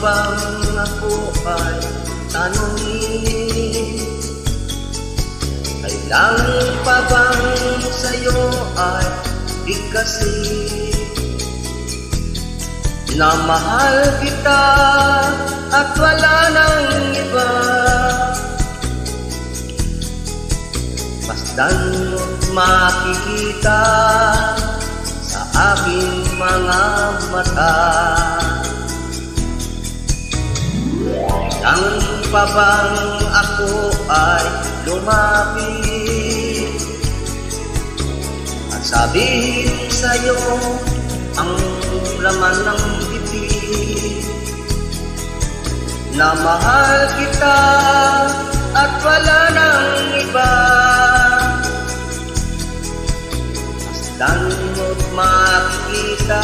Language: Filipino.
bang ako ay tanongin? Kailangan pa bang sa'yo ay bigkasin? Na mahal kita at wala nang iba. Masdan mo't makikita sa aking mga mata. Kailangan pa bang ako ay lumapit at sabihin sa'yo ang laman ng bibig? Na mahal kita at wala nang iba. Masdan mo't makikita